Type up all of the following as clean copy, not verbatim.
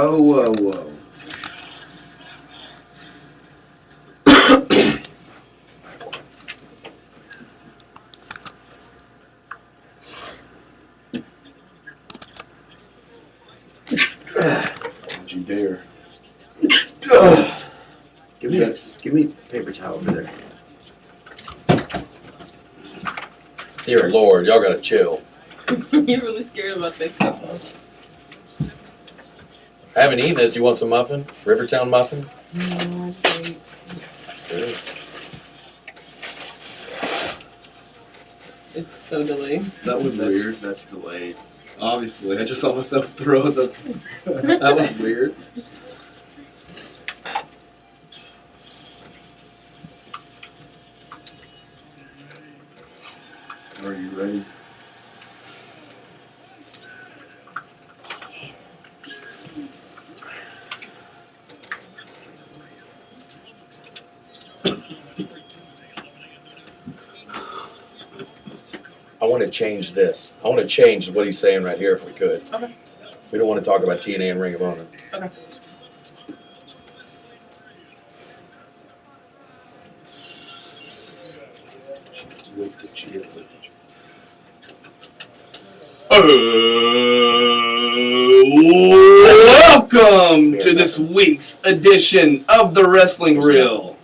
Whoa, whoa, whoa. Don't you dare. Give me paper towel over there. Dear Lord, y'all gotta chill. You're really scared about this stuff. I haven't eaten this. Do you want some muffin? Rivertown muffin? No, I just ate. Good. It's so delayed. That was weird. That's delayed. Obviously, I just saw myself throw the. That was weird. Are you ready? I want to change this. I want to change what he's saying right here if we could. Okay. We don't want to talk about TNA and Ring of Honor. Okay. Welcome to this week's edition of the Wrestling Reel.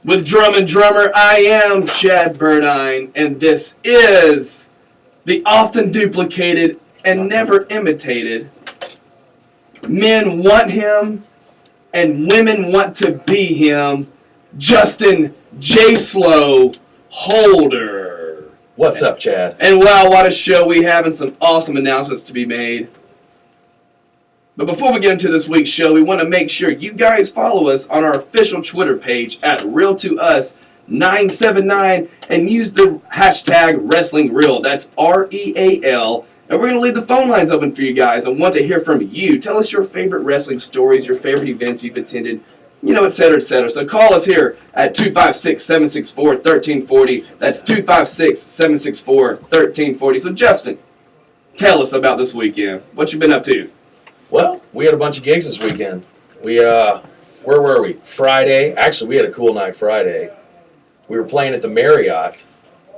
With Drum and Drummer, I am Chad Burdine, and this is the often duplicated and never imitated men want him and women want to be him, Justin J. Slow Holder. What's up, Chad? And wow, what a show. We have and some awesome announcements to be made. But before we get into this week's show, we want to make sure you guys follow us on our official Twitter page at Real2Us979 and use the hashtag WrestlingReal. That's REAL. And we're going to leave the phone lines open for you guys and want to hear from you. Tell us your favorite wrestling stories, your favorite events you've attended, et cetera, et cetera. So call us here at 256-764-1340. That's 256-764-1340. So Justin, tell us about this weekend. What you been up to? Well, we had a bunch of gigs this weekend. Where were we? Friday. Actually, we had a cool night Friday. We were playing at the Marriott,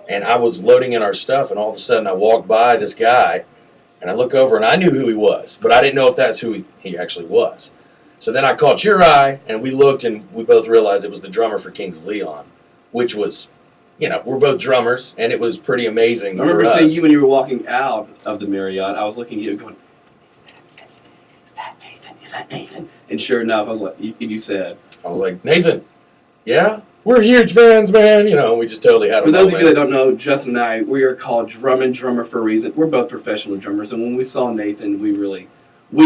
and I was loading in our stuff, and all of a sudden I walked by this guy, and I look over, and I knew who he was, but I didn't know if that's who he actually was. So then I caught your eye, and we looked, and we both realized it was the drummer for Kings of Leon, which was, we're both drummers, and it was pretty amazing. I remember seeing you when you were walking out of the Marriott. I was looking at you going, Is that Nathan? And sure enough, I was like, you said. I was like, Nathan, yeah? We're huge fans, man. We just totally had a For those of you that don't know, Justin and I, we are called Drum and Drummer for a reason. We're both professional drummers, and when we saw Nathan, we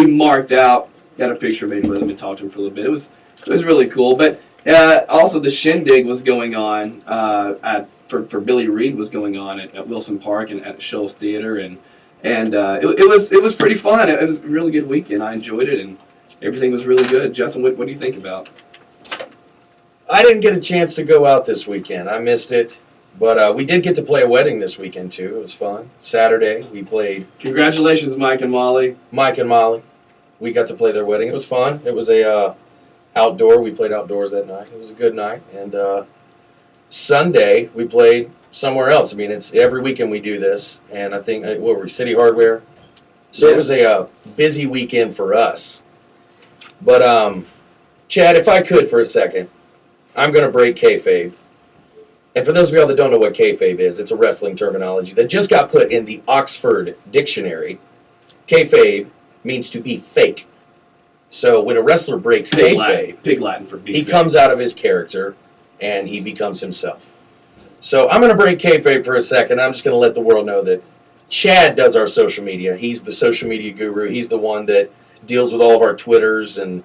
marked out, got a picture made with him and talked to him for a little bit. It was really cool. But also the shindig was going on for Billy Reed was going on at Wilson Park and at Shoals Theater, and it was pretty fun. It was a really good weekend. I enjoyed it, and everything was really good. Justin, what do you think about? I didn't get a chance to go out this weekend. I missed it. But we did get to play a wedding this weekend, too. It was fun. Saturday, we played. Congratulations, Mike and Molly. Mike and Molly. We got to play their wedding. It was fun. It was outdoor. We played outdoors that night. It was a good night. And Sunday, we played somewhere else. I mean, it's every weekend we do this. And I think, what were we, City Hardware? So It was a busy weekend for us. But, Chad, if I could for a second, I'm going to break kayfabe. And for those of y'all that don't know what kayfabe is, it's a wrestling terminology that just got put in the Oxford Dictionary. Kayfabe means to be fake. So when a wrestler breaks kayfabe, Pig Latin for he comes out of his character and he becomes himself. So I'm going to break kayfabe for a second. I'm just going to let the world know that Chad does our social media. He's the social media guru. He's the one that deals with all of our Twitters and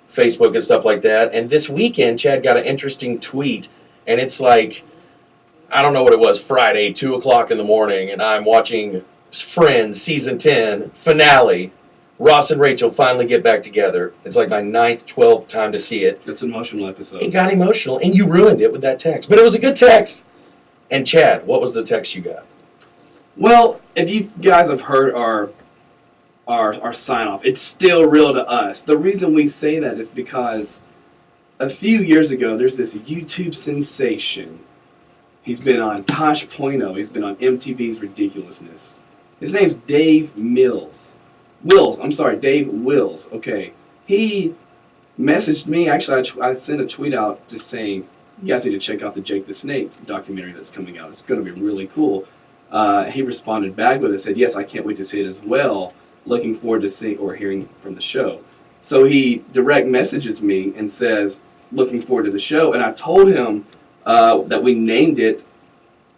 Facebook and stuff like that. And this weekend, Chad got an interesting tweet, and it's like, I don't know what it was, Friday, 2 o'clock in the morning, and I'm watching Friends Season 10 finale. Ross and Rachel finally get back together. It's like my 9th, 12th time to see it. It's an emotional episode. It got emotional, and you ruined it with that text. But it was a good text. And Chad, what was the text you got? Well, if you guys have heard our our sign off. It's still real to us. The reason we say that is because a few years ago, there's this YouTube sensation. He's been on Tosh.0. He's been on MTV's Ridiculousness. His name's Dave Mills. Dave Wills. Okay. He messaged me. Actually, I sent a tweet out just saying, you guys need to check out the Jake the Snake documentary that's coming out. It's going to be really cool. He responded back with it, said, yes, I can't wait to see it as well. Looking forward to seeing or hearing from the show. So he direct messages me and says, looking forward to the show. And I told him that we named it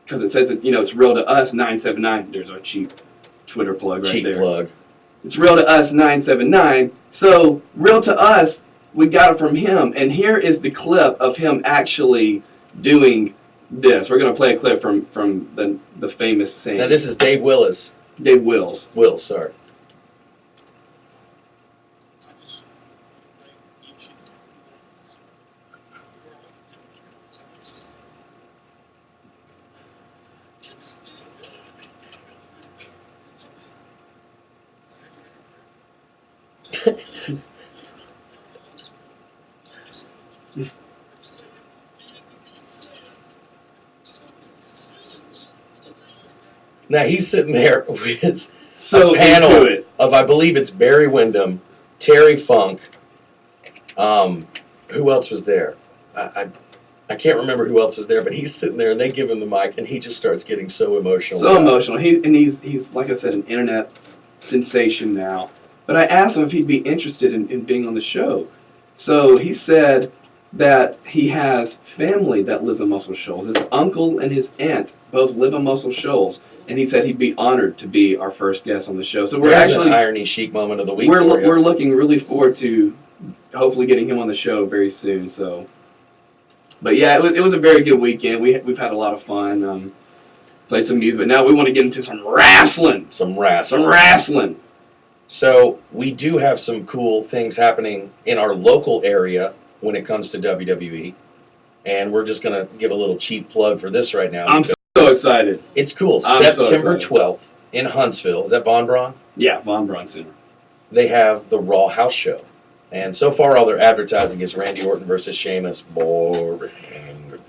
because it says that, it's real to us 979. There's our cheap Twitter plug right there. Cheap plug. It's real to us 979. So real to us, we got it from him. And here is the clip of him actually doing this. We're going to play a clip from the famous saying. Now this is Dave Willis. Dave Wills. Wills, sorry. Now he's sitting there with So a panel into it. of, I believe it's Barry Windham, Terry Funk. Who else was there? I can't remember who else was there, but he's sitting there and they give him the mic and he just starts getting so emotional. So emotional. He's like I said, an internet sensation now. But I asked him if he'd be interested in being on the show. So he said that he has family that lives in Muscle Shoals. His uncle and his aunt both live in Muscle Shoals. And he said he'd be honored to be our first guest on the show. So we're There's actually an irony chic moment of the week. we're looking really forward to hopefully getting him on the show very soon. So, but yeah, it was a very good weekend. We've had a lot of fun. Played some music, but now we want to get into some wrestling. Some wrestling. Some wrestling. So we do have some cool things happening in our local area when it comes to WWE. And we're just going to give a little cheap plug for this right now. I'm so excited. It's cool. I'm so September excited. 12th in Huntsville. Is that Von Braun? Yeah, Von Braun Center. They have the Raw House Show. And so far all their advertising is Randy Orton versus Sheamus. Boring.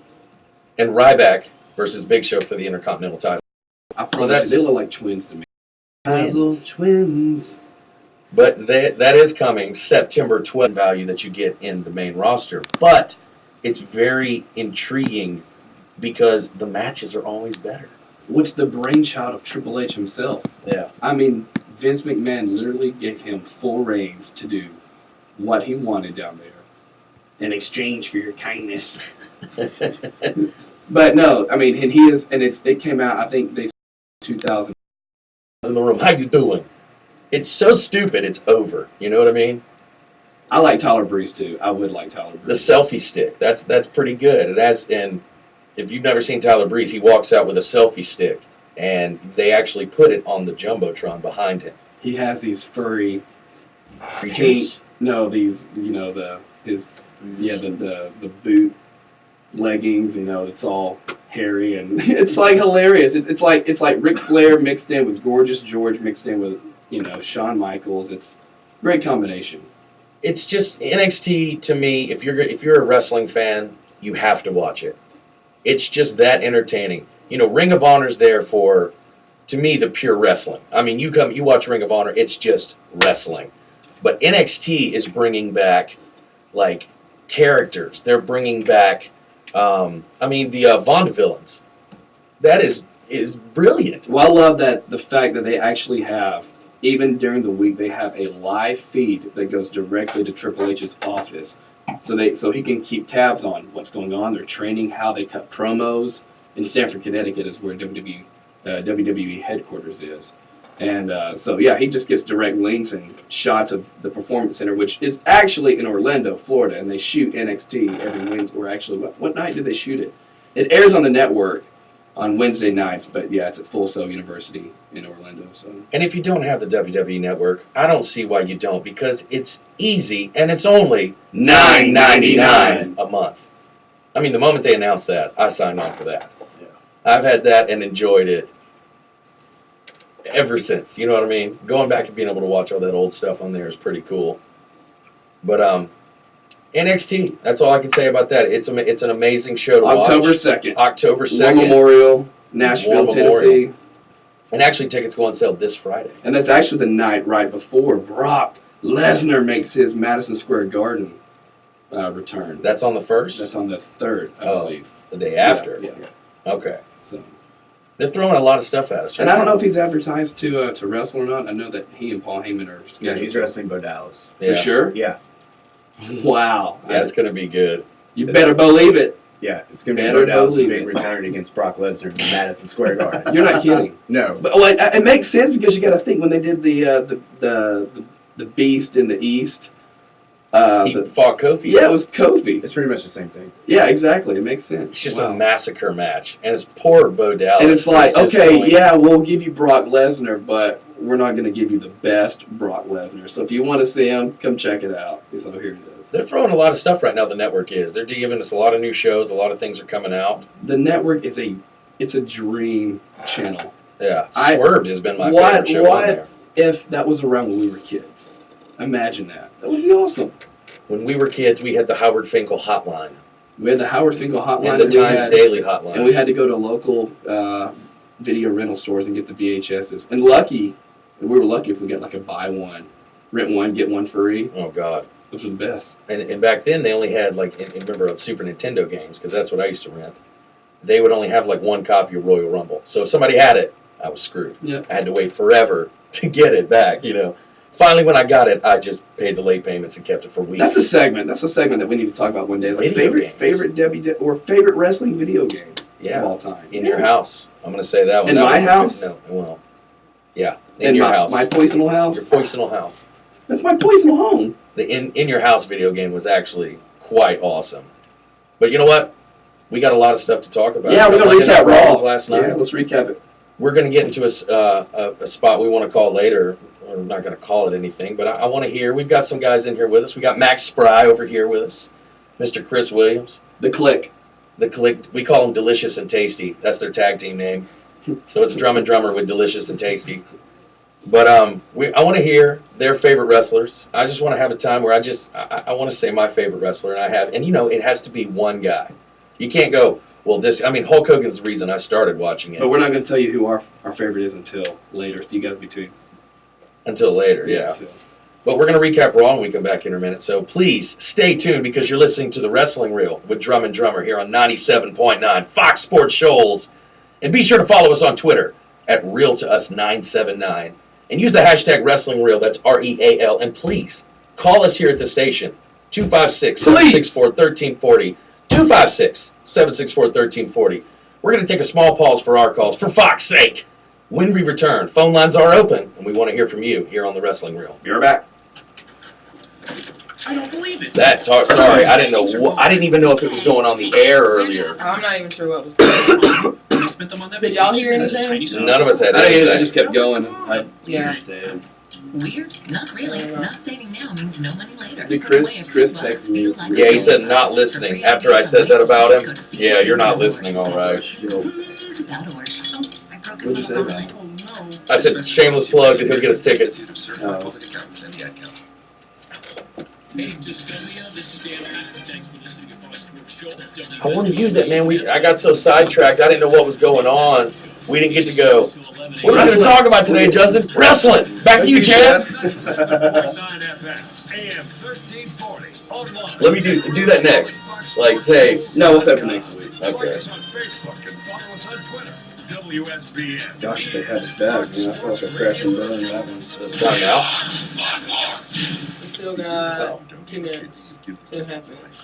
And Ryback versus Big Show for the Intercontinental title. I promise you, they look like twins to me. Twins. Twins. But that is coming September 12th value that you get in the main roster. But it's very intriguing because the matches are always better. What's the brainchild of Triple H himself? Yeah. I mean, Vince McMahon literally gave him full reins to do what he wanted down there in exchange for your kindness. But no, I mean, and he is, and it came out, I think they 2000. In the room, how you doing? It's so stupid, it's over. You know what I mean? I like Tyler Breeze too. I would like Tyler The Breeze. selfie stick, that's pretty good. And if you've never seen Tyler Breeze, he walks out with a selfie stick, and they actually put it on the jumbotron behind him. He has these furry Creatures. these, the boot leggings, it's all hairy and it's like hilarious. It's like Ric Flair mixed in with Gorgeous George mixed in with, Shawn Michaels. It's a great combination. It's just NXT to me. If you're a wrestling fan, you have to watch it. It's just that entertaining. Ring of Honor's there for, to me, the pure wrestling. I mean, you watch Ring of Honor, it's just wrestling. But NXT is bringing back, like, characters. They're bringing back, the Vaudevillains. That is brilliant. Well, I love the fact that they actually have, even during the week, they have a live feed that goes directly to Triple H's office. So he can keep tabs on what's going on. They're training how they cut promos. In Stamford, Connecticut is where WWE headquarters is. And he just gets direct links and shots of the Performance Center, which is actually in Orlando, Florida. And they shoot NXT every Wednesday. Or actually, what night do they shoot it? It airs on the network on Wednesday nights. But yeah, it's at Full Sail University in Orlando. So. And if you don't have the WWE Network, I don't see why you don't, because it's easy and it's only $9.99 a month. I mean, the moment they announced that, I signed on for that. Yeah. I've had that and enjoyed it ever since. You know what I mean? Going back and being able to watch all that old stuff on there is pretty cool. But NXT, that's all I can say about that. It's an amazing show to October watch. 2nd. October War 2nd. Memorial, Nashville, War Memorial. Tennessee. And actually, tickets go on sale this Friday. And that's actually the night right before Brock Lesnar makes his Madison Square Garden return. That's on the 1st? That's on the 3rd, I believe. The day after? Yeah. Okay. So. They're throwing a lot of stuff at us. And I don't know if he's advertised to wrestle or not. I know that he and Paul Heyman are scheduled. Yeah, he's wrestling Bo Dallas. For sure? Yeah. Wow. Yeah, it's going to be good. You better believe it. Yeah, it's going to be Better Bo Dallas' believe big it. return against Brock Lesnar in Madison Square Garden. You're not kidding. No. But well, it makes sense because you got to think when they did the Beast in the East. He fought Kofi. Yeah, it was Kofi. It's pretty much the same thing. Yeah, exactly. It makes sense. It's just Wow. a massacre match. And it's poor Bo Dallas. And it's like, just okay, going- yeah, we'll give you Brock Lesnar, but we're not going to give you the best Brock Lesnar. So if you want to see him, come check it out. So here it is. They're throwing a lot of stuff right now, the network is. They're giving us a lot of new shows. A lot of things are coming out. The network is it's a dream channel. Yeah. Swerved has been my favorite show on there. If that was around when we were kids? Imagine that. That would be awesome. When we were kids, we had the Howard Finkel hotline. We had the Howard Finkel hotline. And the Times Daily hotline. And we had to go to local video rental stores and get the VHSs. And we were lucky if we got like a buy one, rent one, get one free. Oh, God. Those were the best. And back then, they only had, like, remember on Super Nintendo games, because that's what I used to rent, they would only have, like, one copy of Royal Rumble. So if somebody had it, I was screwed. Yeah. I had to wait forever to get it back, you know. Finally, when I got it, I just paid the late payments and kept it for weeks. That's a segment. That's a segment that we need to talk about one day. Like favorite wrestling video game of all time. In your house. I'm going to say that one. In that my was house? No, well, yeah. In your house. My poisonal house? Your poisonal house. That's my poisonal home. The In Your House video game was actually quite awesome. But you know what? We got a lot of stuff to talk about. Yeah, we're going to recap Raw last night. Yeah, let's recap it. We're going to get into a spot we want to call later. We're not going to call it anything, but I want to hear. We've got some guys in here with us. We got Max Spry over here with us. Mr. Chris Williams. The Click. The Click. We call them Delicious and Tasty. That's their tag team name. So it's Drum and Drummer with Delicious and Tasty. But I want to hear their favorite wrestlers. I just want to have a time where I want to say my favorite wrestler, and I have. And, you know, it has to be one guy. You can't go, well, Hulk Hogan's the reason I started watching it. But we're not going to tell you who our favorite is until later. So you guys be tuned. Until later, yeah. So. But we're going to recap Raw when we come back in a minute. So please stay tuned because you're listening to The Wrestling Reel with Drum and Drummer here on 97.9 Fox Sports Shoals. And be sure to follow us on Twitter at RealToUs979. And use the hashtag Wrestling Reel, that's REAL. And please, call us here at the station, 256-764-1340. 256-764-1340. We're going to take a small pause for our calls, for Fox's sake. When we return, phone lines are open, and we want to hear from you here on The Wrestling Reel. Be right back. I don't believe it. Sorry, I didn't know. I didn't even know if it was going on the air earlier. I'm not even sure what was going on. I spent them on that Did y'all hear vacation. anything? None of us had I didn't hear that. I anything. just kept going. Yeah. Understand. Weird? Not really. Not saving now means no money later. Did Put away Chris a few bucks, text me? feel like Yeah, he a said gold not box. listening. For free After I ideas said on that ways to about save, him, go to yeah, you're not feedback.org. listening, all right. That's feedback.org. Oh, I broke his What'd you little say, gauntlet. Oh no. I said shameless plug that he'll get us tickets. Certified public accountants and the ad council. Hey, Discovery, this is Dan Patrick. Thanks for listening to Fox Sports Show. I want to use that, man. I got so sidetracked. I didn't know what was going on. We didn't get to go. What are we going to talk about today, Justin? Wrestling. Back to you, Chad. 9 FM, AM 1340, online. Let me do that next. Like, say, No, we'll save for next week. Like okay. us on Facebook and follow us on Twitter. WSBN. Gosh, they had us back. Man, I feel like I crashed and burned that one. It's done now. We still got 2 minutes. 2.5 minutes.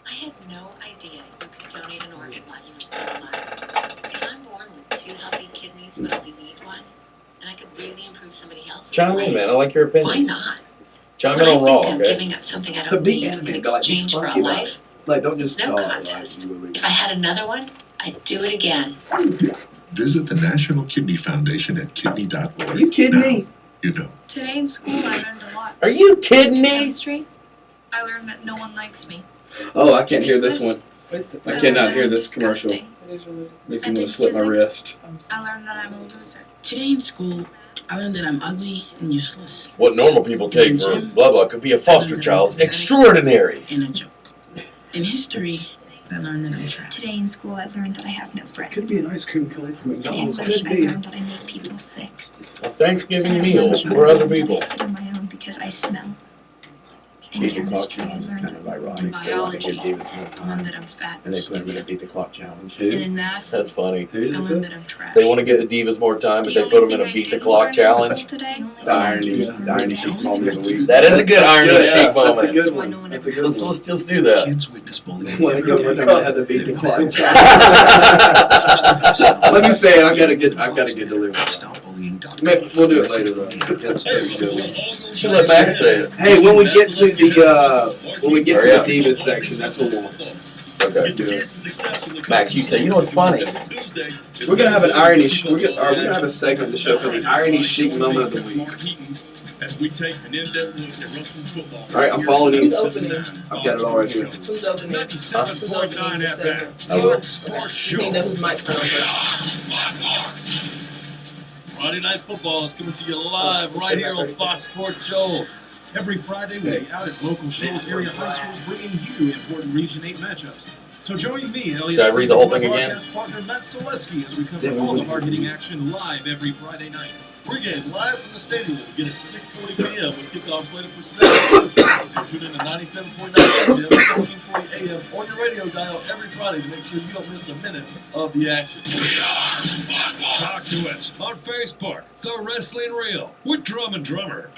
I had no idea you could donate an organ while you were still alive. If I'm born with 2 healthy kidneys but only need one, and I could really improve somebody else's Chime life, in, man. I like your why opinions. not? Chime When in I on Raw, think of okay? giving up something I But don't be need in animated, but like be exchange for a spunky about life, it. Like, don't just No call it contest. like, if I had another one, I'd do it again. Visit the National Kidney Foundation at kidney.org. Are you kidding now. me? You know. Today in school, I learned a lot. Are you kidding me? Chemistry, I learned that no one likes me. Oh, I can't hear this one. What's the I cannot hear this commercial. Disgusting. It is really. Makes I me want did to slip my physics. wrist. I learned that I'm a loser. Today in school, I learned that I'm ugly and useless. What normal people take for blah blah could be a foster child's extraordinary. And a joke. In history, I learned that I'm trash. Today in school, I learned that I have no friends. Could be an ice cream cone from In McDonald's. English, Could I be. learned that I make people sick. A Thanksgiving And meal at lunch, for I other learned that people. I sit on my own because I smell. In Beat the clock chemistry, I challenge is learned kind of ironic. In They want to give biology, Davis more I learned time. that I'm fat And and they put him in stupid. a beat the clock challenge. And in math, That's funny. I learned that I'm trash. They want to get the Divas more time, but they put them in a beat the clock challenge. Today, The irony sheet moment of the week. That is a good irony Yeah, chic that's a moment. good one. That's a good one. Let's do that. Kids witness bullying When I every go day. run down, I had to beat the clock. Let Let me say it. I've got a good delivery. Stop bullying Dr. Maybe we'll do it later though. Should let Max say it. Hey, when we get to the Hurry up. Divas section, that's when we'll Okay. do it. Max, you say, you know what's funny? We're gonna have an irony. We're gonna have a segment in the show called the Irony Chic Moment of the Week. As we take an in-depth look at wrestling football. All right, I'm following you. Who's opening? I've got it all right here. Who's opening? 97.9 FM. I will. Sports You Show. know who's mic open. Friday Night Football is coming to you live right here on Fox Sports Show. Every Friday, we'll be out at local shows, area high schools, bringing you important Region 8 matchups. So join me, Elliot, Should I read the whole Stevens, thing my again? broadcast partner Matt Selesky, as we cover Yeah, all we the will. hard-hitting action live every Friday night. Pregame live from the stadium. Begin at 6:40 p.m. with kickoff slated for 7. Tune in to 97.9 FM, 1440 AM on your radio dial every Friday to make sure you don't miss a minute of the action. Talk to us on Facebook, The Wrestling Reel, with Drum Drummer.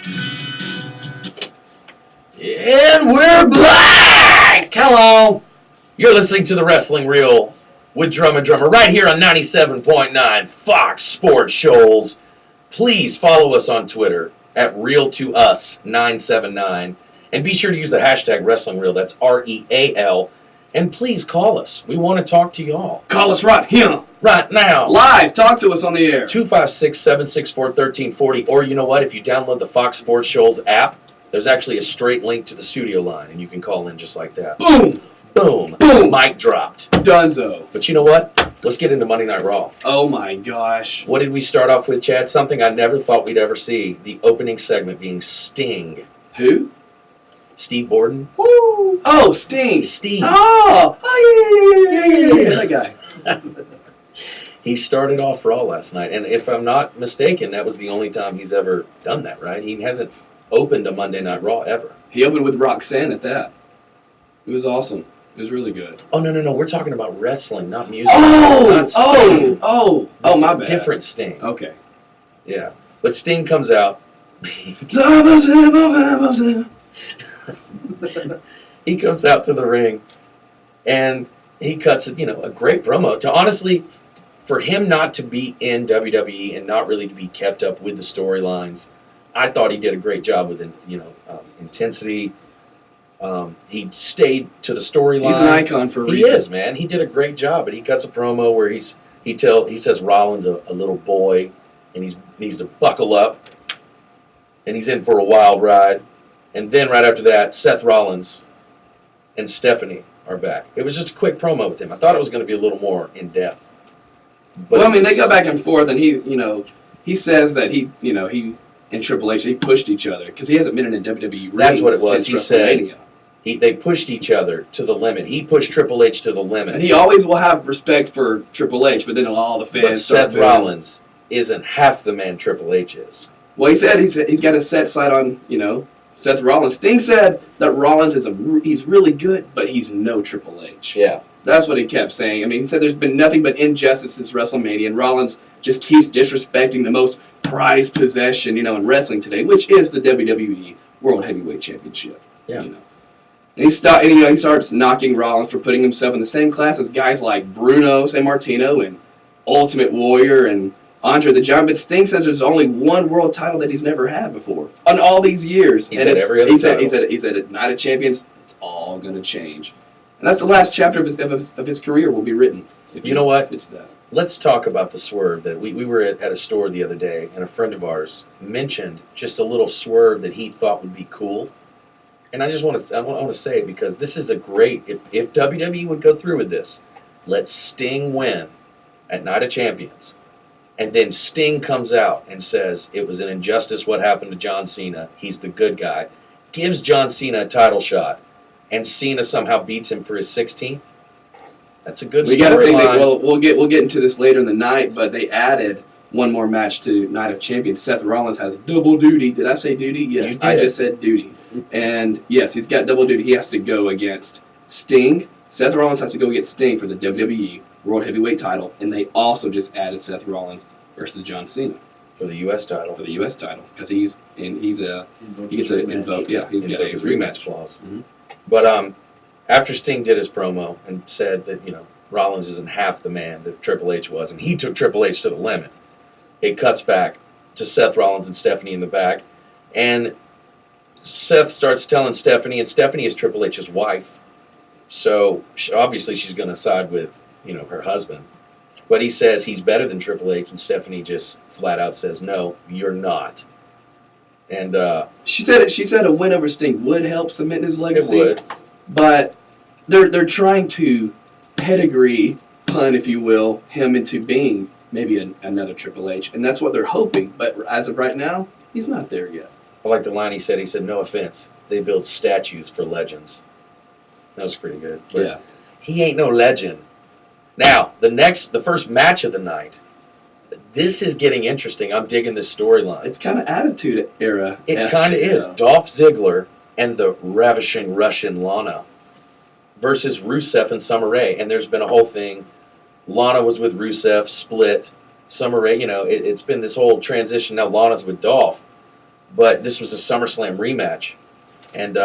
And we're back! Hello! You're listening to the Wrestling Reel with Drum Drummer right here on 97.9 Fox Sports Shoals. Please follow us on Twitter at Real2Us979. And be sure to use the hashtag Wrestling Reel. That's REAL. And please call us. We want to talk to y'all. Call us right here, Right now. live. Talk to us on the air. 256-764-1340. Or you know what? If you download the Fox Sports Shoals app, there's actually a straight link to the studio line. And you can call in just like that. Boom, Boom. Boom. Mic dropped. Dunzo. But you know what? Let's get into Monday Night Raw. Oh my gosh. What did we start off with, Chad? Something I never thought we'd ever see. The opening segment being Sting. Who? Steve Borden. Woo! Oh, Sting. Steve. Oh, yeah, that guy. He started off Raw last night. And if I'm not mistaken, that was the only time he's ever done that, right? He hasn't opened a Monday Night Raw ever. He opened with Roxanne at that. It was awesome. It was really good. Oh, no. We're talking about wrestling, not music. Oh, Not Sting. my bad. Different Sting. Okay. Yeah. But Sting comes out. He comes out to the ring, and he cuts, a great promo. To honestly, for him not to be in WWE and not really to be kept up with the storylines, I thought he did a great job with, intensity. He stayed to the storyline. He's an icon for a He reason. is, man. He did a great job, but he cuts a promo where he says Rollins a little boy, and he needs to buckle up, and he's in for a wild ride. And then right after that, Seth Rollins and Stephanie are back. It was just a quick promo with him. I thought it was going to be a little more in depth. But Well, I mean, they go back and forth, and he says that he and Triple H, they pushed each other because he hasn't been in a WWE ring. That's what it was. since He said WrestleMania. they pushed each other to the limit. He pushed Triple H to the limit. And he always will have respect for Triple H, but then all the fans. But start Seth booing. Rollins isn't half the man Triple H is. Well, he said he's got a set sight on Seth Rollins. Sting said that Rollins he's really good, but he's no Triple H. Yeah. That's what he kept saying. I mean, he said there's been nothing but injustice since WrestleMania, and Rollins just keeps disrespecting the most prized possession, in wrestling today, which is the WWE World Heavyweight Championship. Yeah. And he starts knocking Rollins for putting himself in the same class as guys like Bruno Sammartino and Ultimate Warrior and Andre the Giant. But Sting says there's only one world title that he's never had before in all these years. He said every other title. He said at Night of Champions, it's all going to change. And that's the last chapter of his career will be written. You know what? It's that. Let's talk about the swerve that we were at a store the other day, and a friend of ours mentioned just a little swerve that he thought would be cool. And I want to say it because this is a great, if WWE would go through with this let Sting win at Night of Champions, and then Sting comes out and says it was an injustice what happened to John Cena, he's the good guy, gives John Cena a title shot, and Cena somehow beats him for his 16th, that's a good We got to think that, storyline. well, we'll get into this later in the night, but they added one more match to Night of Champions. Seth Rollins has double duty. Did I say duty? Yes, You did. I just said duty. And yes, he's got double duty. He has to go against Sting. Seth Rollins has to go against Sting for the WWE World Heavyweight title, and they also just added Seth Rollins versus John Cena For the U.S. title. for the U.S. title because he gets a invoke. Yeah, he's got a His rematch. clause. Mhm. But after Sting did his promo and said that, Rollins isn't half the man that Triple H was, and he took Triple H to the limit, it cuts back to Seth Rollins and Stephanie in the back, and Seth starts telling Stephanie, and Stephanie is Triple H's wife, so obviously she's going to side with, her husband. But he says he's better than Triple H, and Stephanie just flat out says, no, you're not. And She said a win over Sting would help cement his it legacy. would. But they're trying to pedigree pun, if you will, him into being maybe another Triple H, and that's what they're hoping. But as of right now, he's not there yet. I like the line he said. He said, no offense, they build statues for legends. That was pretty good. But Yeah. he ain't no legend. Now, the first match of the night, this is getting interesting. I'm digging this storyline. It's kind of Attitude Era. It kind of is. Dolph Ziggler and the ravishing Russian Lana versus Rusev and Summer Rae. And there's been a whole thing. Lana was with Rusev, split. Summer Rae, it's been this whole transition. Now Lana's with Dolph. But this was a SummerSlam rematch. And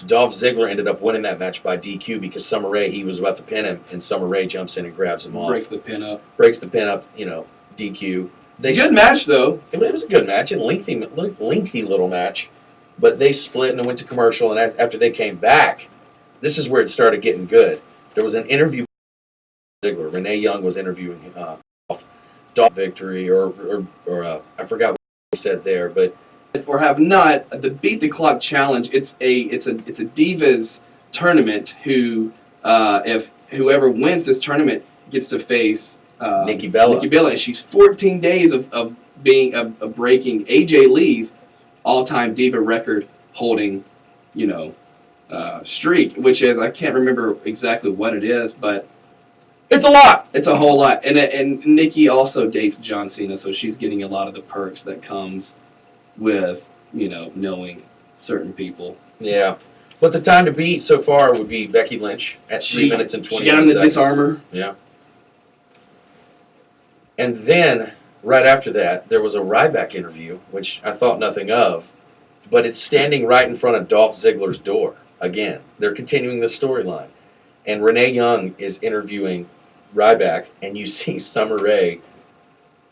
Dolph Ziggler ended up winning that match by DQ because Summer Rae, he was about to pin him, and Summer Rae jumps in and grabs him off. Breaks the pin up. DQ. Good match, though. It was a good match, a lengthy little match. But they split and went to commercial, and after they came back, this is where it started getting good. There was an interview with Ziggler. Renee Young was interviewing Dolph Victory, or I forgot what he said there, but Or have not the Beat the Clock Challenge. It's a Divas tournament. If whoever wins this tournament gets to face Nikki Bella. and she's 14 days of breaking AJ Lee's all-time Diva record holding, streak, which is, I can't remember exactly what it is, but it's a lot. It's a whole lot. And Nikki also dates John Cena, so she's getting a lot of the perks that comes with, knowing certain people. Yeah. But the time to beat so far would be Becky Lynch at 3 minutes and 21 She got him the seconds. disarmor. Yeah. And then, right after that, there was a Ryback interview, which I thought nothing of, but it's standing right in front of Dolph Ziggler's door. Again, they're continuing the storyline. And Renee Young is interviewing Ryback, and you see Summer Rae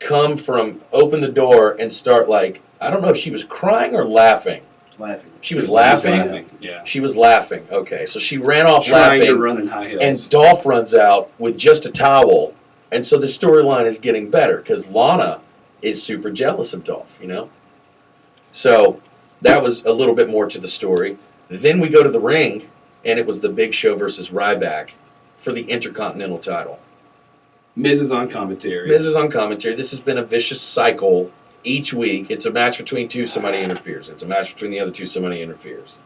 open the door and start I don't know if she was crying or laughing. Laughing. She was laughing. Yeah. She was laughing. Okay, so she ran off Trying laughing. to run in high heels. And Dolph runs out with just a towel. And so the storyline is getting better because Lana is super jealous of Dolph, So that was a little bit more to the story. Then we go to the ring, and it was the Big Show versus Ryback for the Intercontinental title. Miz is on commentary. Miz is on commentary. This has been a vicious cycle each week. It's a match between two, somebody interferes. It's a match between the other two, somebody interferes.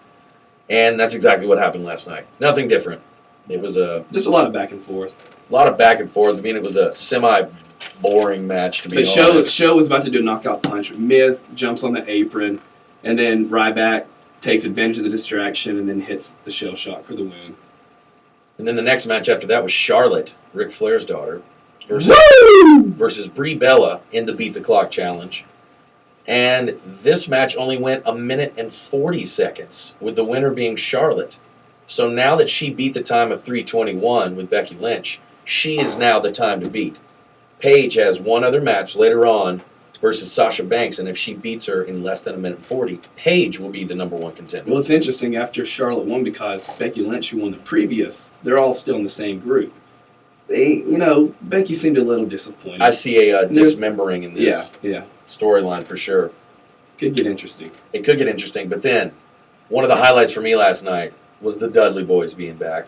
And that's exactly what happened last night. Nothing different. It was just a lot of back and forth. A lot of back and forth. I mean, it was a semi-boring match, to be honest. The show was about to do a knockout punch. Miz jumps on the apron, and then Ryback takes advantage of the distraction and then hits the shell shock for the win. And then the next match after that was Charlotte, Ric Flair's daughter, versus Brie Bella in the Beat the Clock Challenge. And this match only went 1 minute and 40 seconds, with the winner being Charlotte. So now that she beat the time of 3:21 with Becky Lynch, she is now the time to beat. Paige has one other match later on versus Sasha Banks, and if she beats her in less than 1 minute and 40, Paige will be the #1 contender. Well, it's interesting after Charlotte won because Becky Lynch, who won the previous, they're all still in the same group. Becky seemed a little disappointed. I see a dismembering in this storyline for sure. Could get interesting. It could get interesting, but then one of the highlights for me last night was the Dudley Boys being back.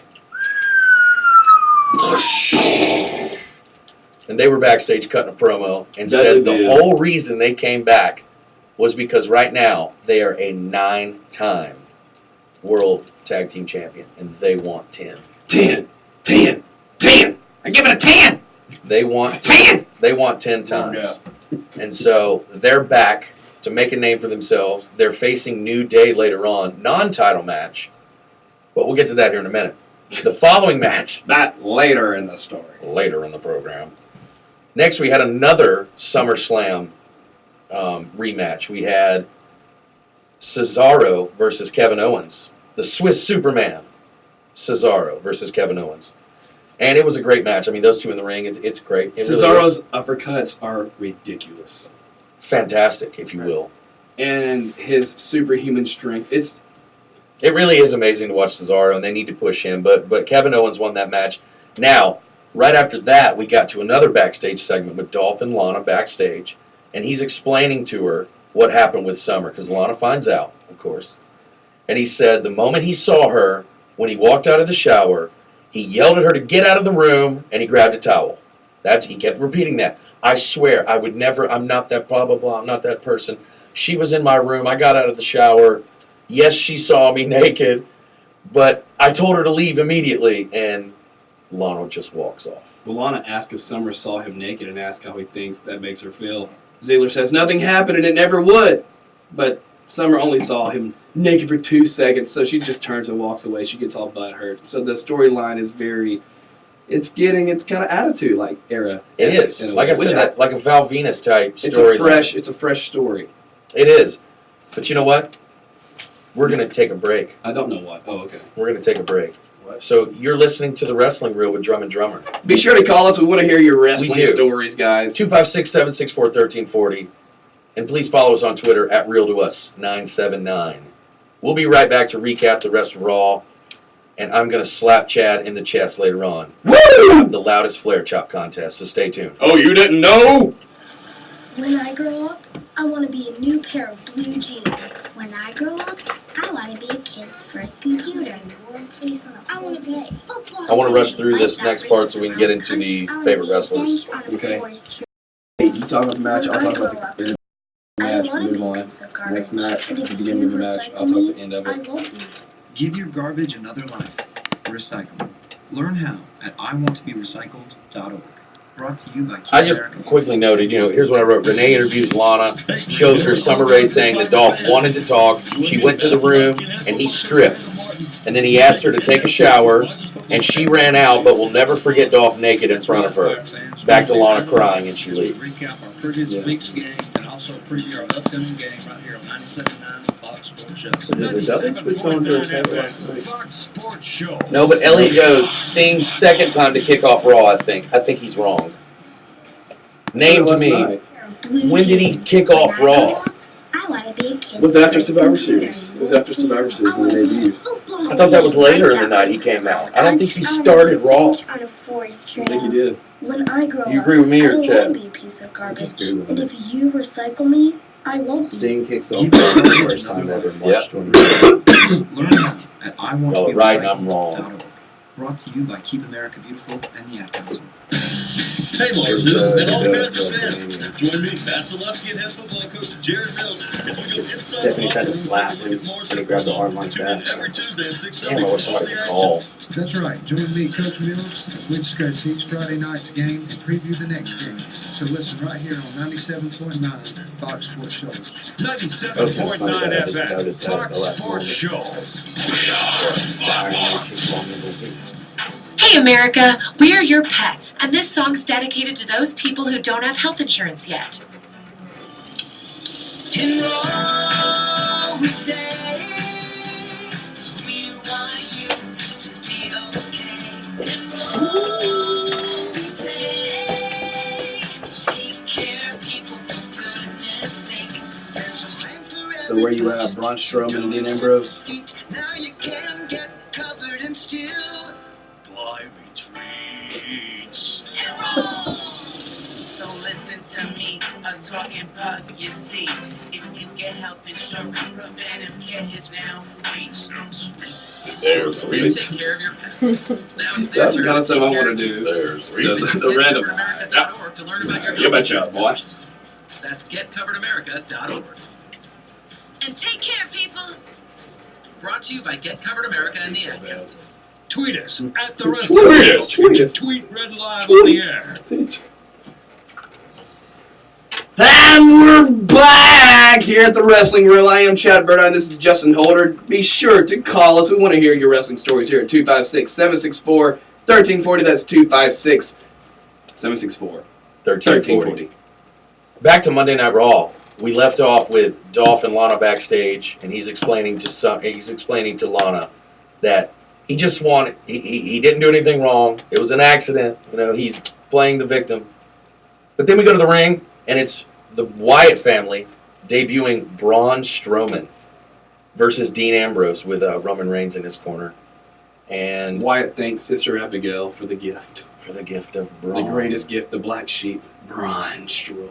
and they were backstage cutting a promo and That said they the did. whole reason they came back was because right now they are a 9-time World Tag Team Champion, and they want 10. 10. 10. 10. I give it a 10. They want 10. They want 10 times. And so they're back to make a name for themselves. They're facing New Day later on, non-title match. But we'll get to that here in a minute. The following match, That later in the story. later in the program. Next, we had another SummerSlam rematch. We had Cesaro versus Kevin Owens. The Swiss Superman, Cesaro versus Kevin Owens. And it was a great match. I mean, those two in the ring, it's great. It really Cesaro's is uppercuts are ridiculous. fantastic, if you will. And his superhuman strength. It really is amazing to watch Cesaro, and they need to push him. But Kevin Owens won that match. Now, right after that, we got to another backstage segment with Dolph and Lana backstage, and he's explaining to her what happened with Summer, because Lana finds out, of course. And he said the moment he saw her, when he walked out of the shower, he yelled at her to get out of the room, and he grabbed a towel. He kept repeating that. I swear, I would never, I'm not that blah, blah, blah, I'm not that person. She was in my room, I got out of the shower. Yes, she saw me naked, but I told her to leave immediately, and Lana just walks off. Well, Lana asked if Summer saw him naked and asked how he thinks that makes her feel. Ziggler says nothing happened and it never would. But Summer only saw him naked for 2 seconds, so she just turns and walks away. She gets all butthurt. So the storyline is it's kind of attitude like era. It is. Like I said, like a Val Venus type storyline. It's a fresh story. It is. But you know what? We're going to take a break. I don't know what. Oh, okay. We're going to take a break. So you're listening to The Wrestling Reel with Drum and Drummer. Be sure to call us. We want to hear your wrestling We do. stories, guys. 256-764-1340. And please follow us on Twitter at RealToUs979. We'll be right back to recap the rest of Raw. And I'm going to slap Chad in the chest later on. Woo! The loudest Flair chop contest, so stay tuned. Oh, you didn't know? When I grow up, I want to be a new pair of blue jeans. When I grow up, I want to be a kid's first computer. I want to be football. I want to rush through this next part so we can get into the favorite wrestlers. Okay. Hey, you talk about the match, I'll talk about the match, move on. Next match, the beginning of the match, I'll talk about the end of it. Give your garbage another life. Recycle. Learn how at iwanttoberecycled.org. Brought to you by I just quickly noted, here's what I wrote. Renee interviews Lana, shows her Summer Rae saying that Dolph wanted to talk. She went to the room, and he stripped. And then he asked her to take a shower, and she ran out, but will never forget Dolph naked in front of her. Back to Lana crying, and she leaves. Recap our previous week's game and also preview our upcoming game right here on 97.9 Fox Sports Show. 97.9 Fox Sports Show. No, but Elliot goes, Sting's second time to kick off Raw, I think. I think he's wrong. Name to me. When did he kick off Raw? It was after Survivor Series. It was after Survivor Series when they debuted. I thought that was later in the night he came out. I don't think he started Raw. I think he did. When I grow You up, agree with me or I don't Chad? want to be a piece of garbage. And if you recycle me, I won't be. Sting kicks off for the first time ever, March 20th. Learn how at Y'all are right and I'm wrong. iwanttoberecycled.org. Brought to you by Keep America Beautiful and the Ad Council. Hey, Marsville, and all Panthers fans. Join me, Matt Selesky, and head football coach Jared Mills as we go inside Stephanie tried to slap him and he grabbed the arm like that. every Tuesday at 6:30. Damn, I wish somebody could call. That's right. Join me, Coach Mills, as we discuss each Friday night's game and preview the next game. So listen right here on 97.9 Fox Sports Shows. 97.9 FM, Fox Sports Shows. Hey America, we are your pets, and this song's dedicated to those people who don't have health insurance yet. In Raw, we say we want you to be okay. In Raw, we say take care of people for goodness sake. There's a plan for So where you at, Braun Strowman and Dean Ambrose? now you can get covered and still buy me treats. So listen listen to me. I'm talking about, you see, if you get health insurance, preventive care is now free. There's You take care of your pets. Now it's their That's turn kind of to stuff I take care want of to do. There's The random. GetCoveredAmerica.org to learn about your You betcha, health boy. insurance. That's GetCoveredAmerica.org. And take care, people. Brought to you by Get Covered America and the Ad Council. Tweet us at the Tweet Wrestling us, Grill. tweet us. Tweet Red Live on the air. And we're back here at the Wrestling Grill. I am Chad Burdine. This is Justin Holder. Be sure to call us. We want to hear your wrestling stories here at 256-764-1340. That's 256-764-1340. 1340. Back to Monday Night Raw. We left off with Dolph and Lana backstage, and he's explaining to Lana that he just wanted he didn't do anything wrong. It was an accident. You know, he's playing the victim. But then we go to the ring, and it's the Wyatt family debuting Braun Strowman versus Dean Ambrose with Roman Reigns in his corner. And Wyatt thanks Sister Abigail for the gift. for the gift of Braun. The greatest gift, the black sheep, Braun Strowman.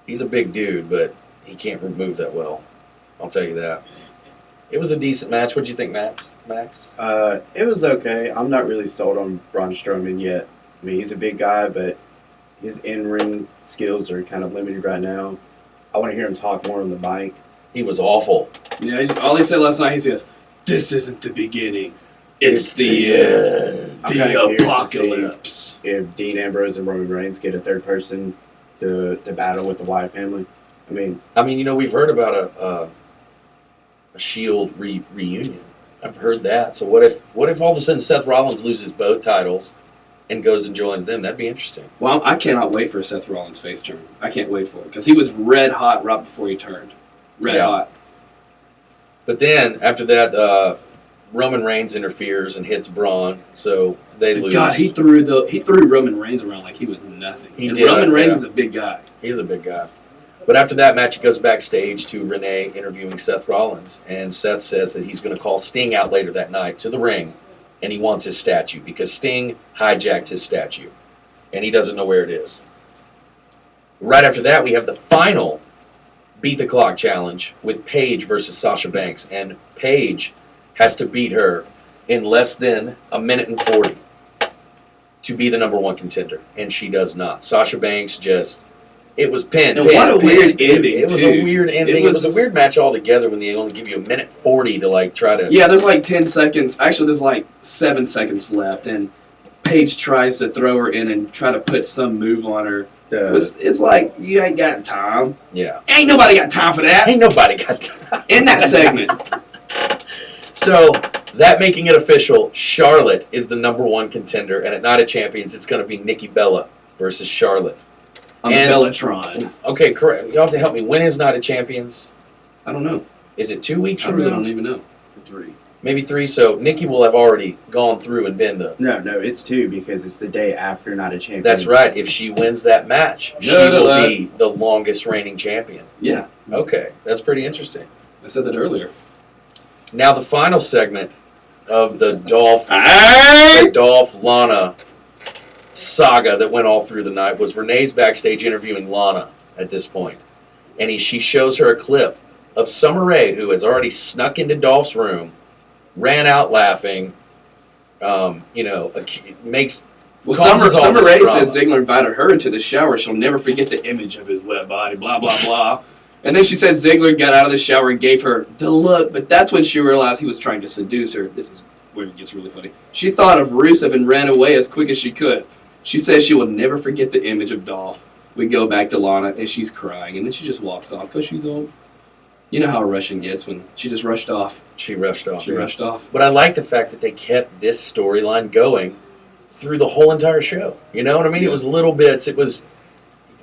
He's a big dude, but he can't move that well. I'll tell you that. It was a decent match. What'd you think, Max? It was okay. I'm not really sold on Braun Strowman yet. I mean, he's a big guy, but his in-ring skills are kind of limited right now. I want to hear him talk more on the mic. He was awful. Yeah, all he said last night, he says, "This isn't the beginning. It's the end. I'm kinda The curious to apocalypse." see if Dean Ambrose and Roman Reigns get a third person to battle with the Wyatt family. I mean, You know, we've heard about a Shield reunion. I've heard that. So what if all of a sudden Seth Rollins loses both titles and goes and joins them? That'd be interesting. Well, I cannot wait for Seth Rollins' face turn. I can't wait for it because he was red hot right before he turned. Red hot. But then after that, Roman Reigns interferes and hits Braun, so they lose. God, he threw Roman Reigns around like he was nothing. He and did, Roman Reigns yeah. is a big guy. He is a big guy. But after that match, he goes backstage to Renee interviewing Seth Rollins, and Seth says that he's going to call Sting out later that night to the ring, and he wants his statue because Sting hijacked his statue, and he doesn't know where it is. Right after that, we have the final Beat the Clock challenge with Paige versus Sasha Banks, and Paige has to beat her in less than a minute and 40 to be the number one contender, and she does not. Sasha Banks it was pinned. And what a weird ending, It was too. a weird ending. It was a weird match altogether when they only give you a minute 40 to try to... Yeah, there's like 10 seconds. Actually, there's like 7 seconds left, and Paige tries to throw her in and try to put some move on her. It's like, you ain't got time. Yeah. Ain't nobody got time for that. Ain't nobody got time. In that segment. So, that making it official, Charlotte is the number one contender, and at Night of Champions, it's going to be Nikki Bella versus Charlotte. On the Bellatron. Okay, correct. You have to help me. When is Night of Champions? I don't know. Is it 2 weeks I from really now? don't even know. 3. Maybe 3. So Nikki will have already gone through and been the... No, it's 2 because it's the day after Night of Champions. That's right. If she wins that match, she will be the longest reigning champion. Yeah. Okay, that's pretty interesting. I said that earlier. Now the final segment of the Dolph Lana saga that went all through the night was Renee's backstage interviewing Lana at this point. And she shows her a clip of Summer Rae, who has already snuck into Dolph's room, ran out laughing, makes... Well, causes all Summer this Rae drama. says Ziggler invited her into the shower. She'll never forget the image of his wet body, blah, blah, blah. And then she said Ziggler got out of the shower and gave her the look, but that's when she realized he was trying to seduce her. This is where it gets really funny. She thought of Rusev and ran away as quick as she could. She says she will never forget the image of Dolph. We go back to Lana, and she's crying, and then she just walks off because she's old. You know how a Russian gets when she just rushed off. She rushed off. Rushed off. But I like the fact that they kept this storyline going through the whole entire show. You know what I mean? Yeah. It was little bits.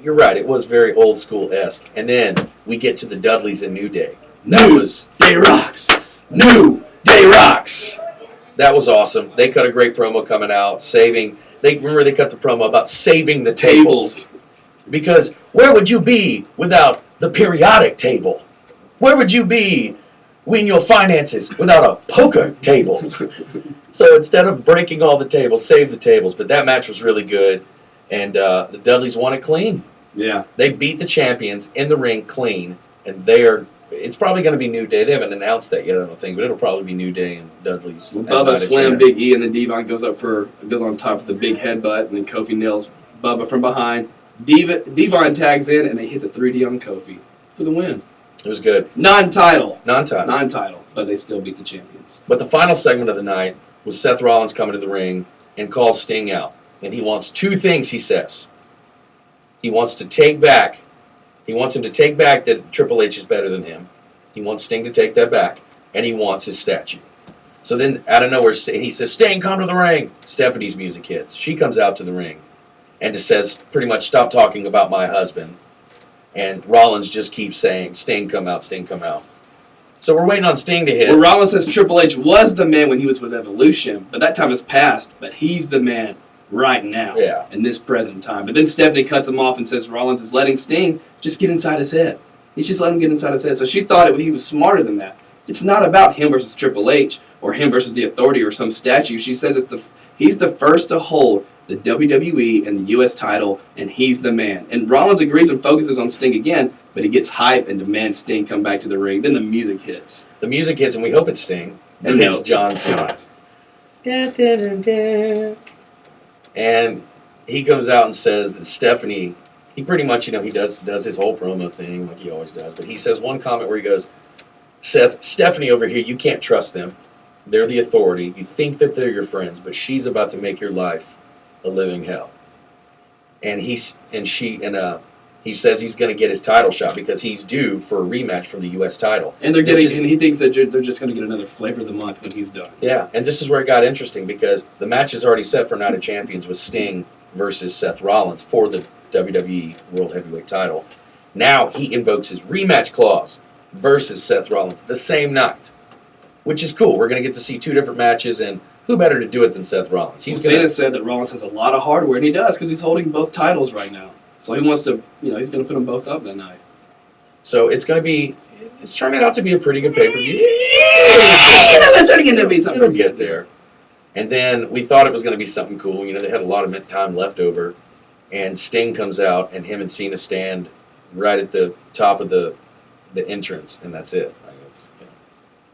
You're right, it was very old school-esque. And then we get to the Dudleys and New Day. New Day Rocks! New Day Rocks! That was awesome. They cut a great promo coming out, they cut the promo about saving the tables. Because where would you be without the periodic table? Where would you be in your finances without a poker table? So instead of breaking all the tables, save the tables. But that match was really good, and the Dudleys won it clean. Yeah. They beat the champions in the ring clean, and they are. It's probably going to be New Day. They haven't announced that yet, I don't think, but it'll probably be New Day and Dudley's. Well, Bubba slammed Big E, and then Devon goes on top of the big headbutt, and then Kofi nails Bubba from behind. Devon tags in, and they hit the 3D on Kofi for the win. It was good. Non-title, Non-title. but they still beat the champions. But the final segment of the night was Seth Rollins coming to the ring and calls Sting out. And he wants two things, he says. He wants him to take back that Triple H is better than him. He wants Sting to take that back. And he wants his statue. So then, out of nowhere, he says, Sting, come to the ring. Stephanie's music hits. She comes out to the ring and just says, pretty much, stop talking about my husband. And Rollins just keeps saying, Sting, come out, Sting, come out. So we're waiting on Sting to hit. Well, Rollins says Triple H was the man when he was with Evolution, but that time has passed. But he's the man right now, in this present time. But then Stephanie cuts him off and says Rollins is letting Sting just get inside his head. He's just letting him get inside his head. So she thought he was smarter than that. It's not about him versus Triple H or him versus the Authority or some statue. She says he's the first to hold the WWE and the U.S. title, and he's the man. And Rollins agrees and focuses on Sting again, but he gets hype and demands Sting come back to the ring. Then the music hits. The music hits, and we hope it's Sting. And it's John Cena. And he comes out and says that Stephanie, he pretty much, he does his whole promo thing like he always does. But he says one comment where he goes, Seth, Stephanie over here, you can't trust them. They're the Authority. You think that they're your friends, but she's about to make your life a living hell. And he says he's going to get his title shot because he's due for a rematch for the U.S. title. And and he thinks that they're just going to get another flavor of the month when he's done. Yeah, and this is where it got interesting because the match is already set for Night of Champions with Sting versus Seth Rollins for the WWE World Heavyweight title. Now he invokes his rematch clause versus Seth Rollins the same night, which is cool. We're going to get to see two different matches, and who better to do it than Seth Rollins? Cena said that Rollins has a lot of hardware, and he does because he's holding both titles right now. So he wants to, he's going to put them both up that night. So it's turning out to be a pretty good pay-per-view. It's turning into be something. It'll get there. And then we thought it was going to be something cool. They had a lot of time left over, and Sting comes out, and him and Cena stand right at the top of the entrance, and that's it.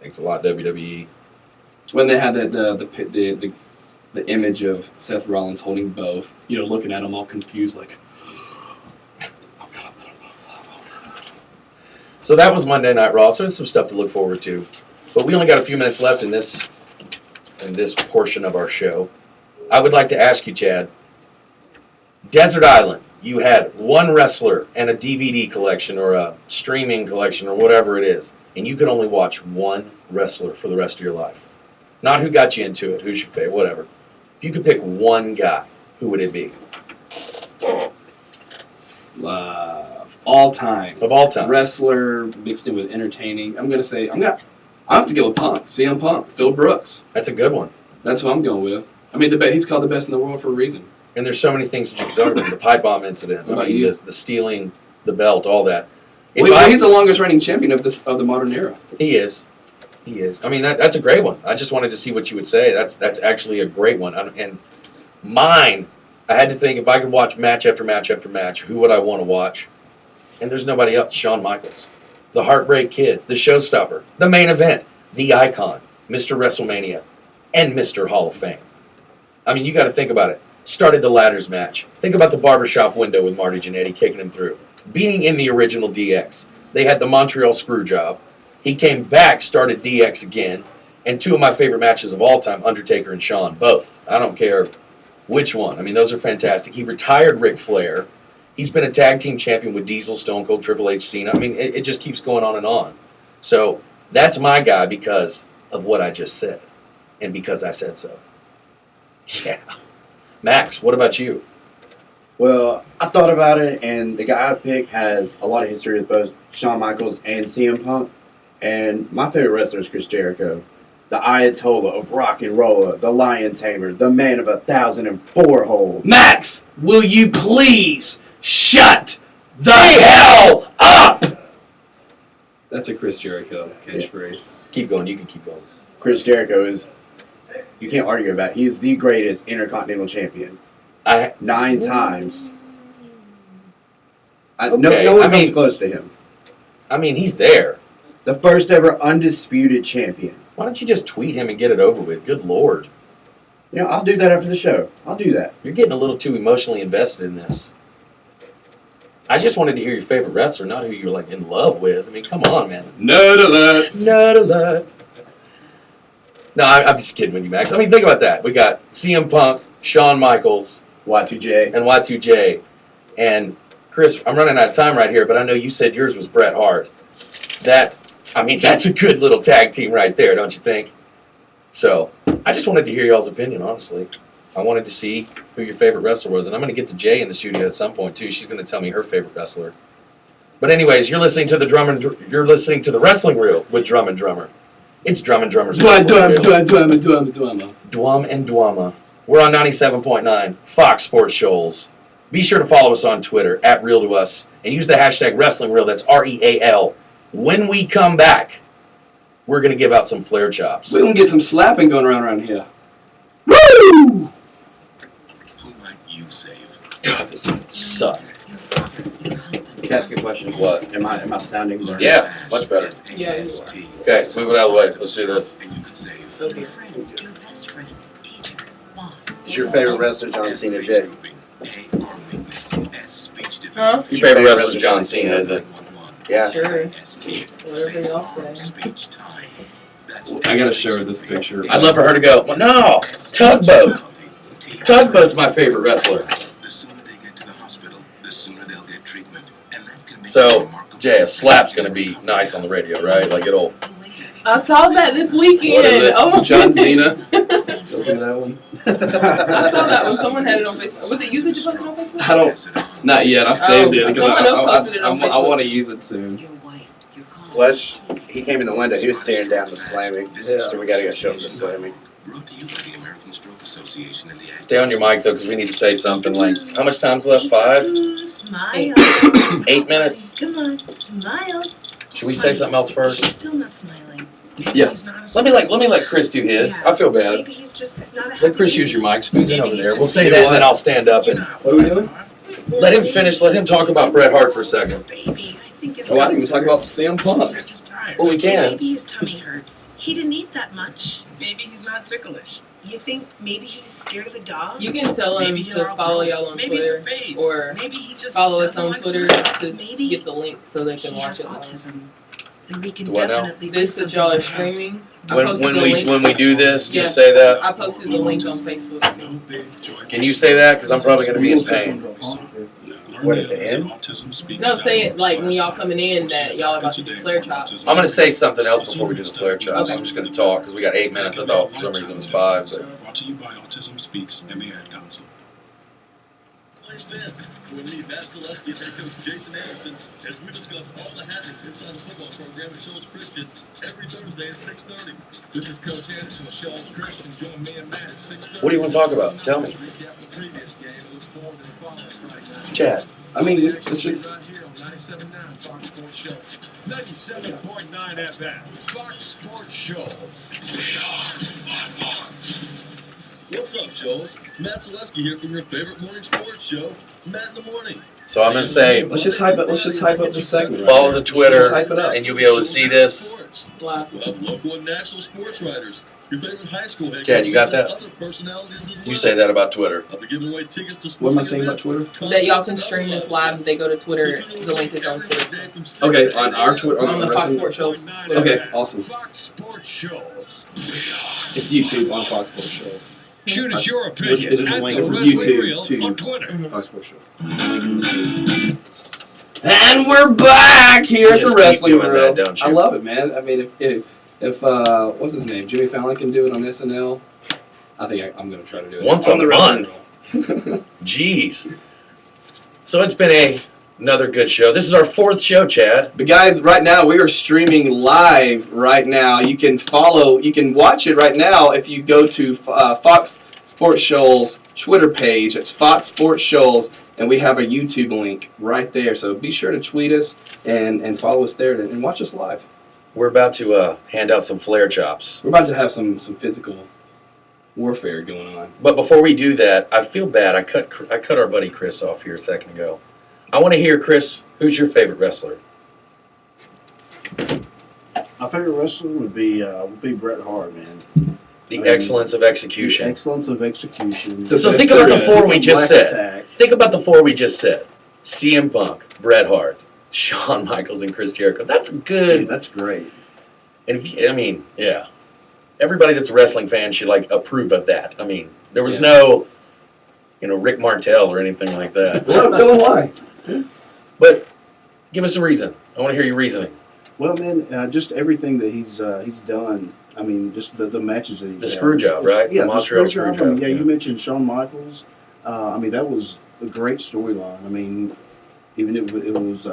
Thanks a lot, WWE. When they had the image of Seth Rollins holding both, looking at him all confused, like, oh God, I'm both. So that was Monday Night Raw. So there's some stuff to look forward to, but we only got a few minutes left in this portion of our show. I would like to ask you, Chad. Desert Island. You had one wrestler and a DVD collection or a streaming collection or whatever it is, and you could only watch one wrestler for the rest of your life. Not who got you into it, who's your favorite, whatever. If you could pick one guy, who would it be? All time. Of all time. Wrestler mixed in with entertaining. I'm going to say, I have to go with Punk. CM Punk. Phil Brooks. That's a good one. That's what I'm going with. I mean, he's called the best in the world for a reason. And there's so many things that you can talk about. The pipe bomb incident. The stealing the belt, all that. He's the longest reigning champion of the modern era. He is. I mean, that's a great one. I just wanted to see what you would say. That's actually a great one. And mine, I had to think if I could watch match after match after match, who would I want to watch? And there's nobody else. Shawn Michaels. The Heartbreak Kid. The Showstopper. The Main Event. The Icon. Mr. WrestleMania. And Mr. Hall of Fame. I mean, you got to think about it. Started the ladders match. Think about the barbershop window with Marty Jannetty kicking him through. Being in the original DX. They had the Montreal Screwjob. He came back, started DX again, and two of my favorite matches of all time, Undertaker and Shawn, both. I don't care which one. I mean, those are fantastic. He retired Ric Flair. He's been a tag team champion with Diesel, Stone Cold, Triple H, Cena. I mean, it just keeps going on and on. So that's my guy because of what I just said, and because I said so. Yeah. Max, what about you? Well, I thought about it, and the guy I picked has a lot of history with both Shawn Michaels and CM Punk. And my favorite wrestler is Chris Jericho, the Ayatollah of rock and roll, the Lion Tamer, the man of 1,004 holds. Max, will you please shut the hell up? That's a Chris Jericho catchphrase. Keep going. You can keep going. Chris Jericho is, you can't argue about it. He's the greatest Intercontinental Champion. 9 times. No Okay, one I comes mean- close to him. I mean, he's there. The first ever undisputed champion. Why don't you just tweet him and get it over with? Good Lord. You know, I'll do that after the show. I'll do that. You're getting a little too emotionally invested in this. I just wanted to hear your favorite wrestler, not who you're like in love with. I mean, come on, man. Nut alert. Not a lot. No, I'm just kidding with you, Max. I mean, think about that. We got CM Punk, Shawn Michaels, Y2J. and Y2J. And Chris, I'm running out of time right here, but I know you said yours was Bret Hart. That's a good little tag team right there, don't you think? So, I just wanted to hear y'all's opinion, honestly. I wanted to see who your favorite wrestler was, and I'm going to get to Jay in the studio at some point too. She's going to tell me her favorite wrestler. But anyways, you're listening to the Wrestling Reel with Drum and Drummer. It's Drum and Drummer's Wrestling Reel. Dwum and Dwama. We're on 97.9 Fox Sports Shoals. Be sure to follow us on Twitter at Real to Us and use the hashtag Wrestling Reel. That's REAL. When we come back, we're going to give out some Flair chops. We're going to get some slapping going around here. Woo! Who might you save? God, this suck. Can I ask a question? What? Am I sounding blurry? Yeah, much better. Yeah, you Okay, move it out of the way. Let's do this. And you can save. Your friend, your best friend, teacher, boss. Is your favorite wrestler John Cena, Jay? Huh? Your favorite wrestler is John Cena, isn't it? Yeah. Sure. Whatever y'all say. I got to show her this picture. I'd love for her to go, well, no, Tugboat. Tugboat's my favorite wrestler. The sooner they get to the hospital, the sooner they'll get treatment. And that can make So, Jay, a slap's going to be nice on the radio, right? Like, it'll... I saw that this weekend. What is it? Oh my John goodness. Cena. Go through that one. I saw that one. Someone had it on Facebook. Was it you that you posted on Facebook? I don't. Not yet. I saved it because someone else posted it on I Facebook. want to use it soon. Your wife, your colleague. Flesh, he came in the window. He was staring down the slamming. Yeah. So we got to go show him the slamming. Brought to you by the American Stroke Association and the Stay on your mic, though, because we need to say something like, how much time's left? 5? Smile. 8 minutes? Come on, smile. Should we say something else She's first? still not smiling. Yeah. Let me let Chris do his. Yeah. I feel bad. Maybe he's just not a Let happy Chris use baby. your mic. Squeeze in Maybe over he's there. just We'll say being that, and what? then I'll stand up and What are we doing? let him finish. Let him talk about Bret Hart for a second. Baby, I think his Oh, I didn't even legs talk hurt. about CM Punk. He's just tired. Well, we can. Maybe his tummy hurts. He didn't eat that much. Maybe he's not ticklish. You think maybe he's scared of the dog? You can tell him Maybe he'll to follow outgrow y'all it. on Maybe Twitter it's a phase. or maybe he just follow us doesn't on like Twitter smiling. to Maybe get the link so they can He watch has it live. autism. And we can Do I know? definitely do This that something y'all to are help. streaming. I When posted the we link. do this, Yeah. you say that. I posted the link on Facebook. Can you say that? Because I'm probably going to be in pain. What, at the end? No, say it like when y'all coming in that y'all are about to do flare chops. I'm going to say something else before we do the flare chops. Okay. I'm just going to talk because we got 8 minutes. I thought for some reason it was 5. But Brought to you by Autism Speaks and the Ad Council. Join me, Matt Selesky, and head coach Jason Anderson as we discuss all the happenings inside the football program at Shoals Christian every Thursday at 6:30. This is Coach Anderson of Shoals Christian. Join me and Matt at 6:30. what do you want to talk about? Tell me. Recap the previous game and look forward to the following Friday night. Chad. I mean, it's just. Right here on 97.9 Fox Sports Show. 97.9 FM, Fox Sports Shows. What's up, Shoals? Matt Selesky here from your favorite morning sports show, Matt in the Morning. So I'm going to say, Let's just hype up this segment. right follow here. the Twitter, Let's hype it up. and you'll be able to see this. Live. We'll have local and national sports writers, your favorite high school head Chad, you got coaches, and that? other personalities as well. You say that about Twitter. I'll be giving away tickets to What am I sporting saying about events, Twitter? That y'all concerts, can and stream other this live. They go to Twitter. So tune in The link is on every Twitter. day from 6 Okay, to on 8 our Twitter. On the Fox wrestling- Sports Shows Twitter. Okay, awesome. Fox Sports Shows. It's YouTube on Fox Sports Shows. Shoot us your This opinion is at link. the This is Wrestling YouTube Reel to on Twitter. Fox Sports Show. And we're back here You at just the keep Wrestling doing Reel. that, don't you? I love it, man. I mean, if what's his name, Jimmy Fallon can do it on SNL, I think I'm going to try to do it Once on a the Wrestling month. Reel. Jeez. So it's been another good show. This is our 4th show, Chad. But guys, right now we are streaming live. Right now, you can watch it right now if you go to Fox Sports Shoals Twitter page. It's Fox Sports Shoals, and we have a YouTube link right there. So be sure to tweet us and follow us there and watch us live. We're about to hand out some flare chops. We're about to have some physical warfare going on. But before we do that, I feel bad. I cut our buddy Chris off here a second ago. I want to hear, Chris, who's your favorite wrestler? My favorite wrestler would be Bret Hart, man. The excellence of execution. The excellence of execution. So think about the four we just said. Think about the four we just said. CM Punk, Bret Hart, Shawn Michaels, and Chris Jericho. That's good. Dude, that's great. And yeah. Everybody that's a wrestling fan should approve of that. I mean, there was no, Rick Martel or anything like that. Well, tell him why. But give us a reason. I want to hear your reasoning. Well, man, just everything that he's done. I mean, just the matches that he's The screw job, right? Yeah, the Montreal screw job. I mean, you mentioned Shawn Michaels. That was a great storyline. I mean, even it was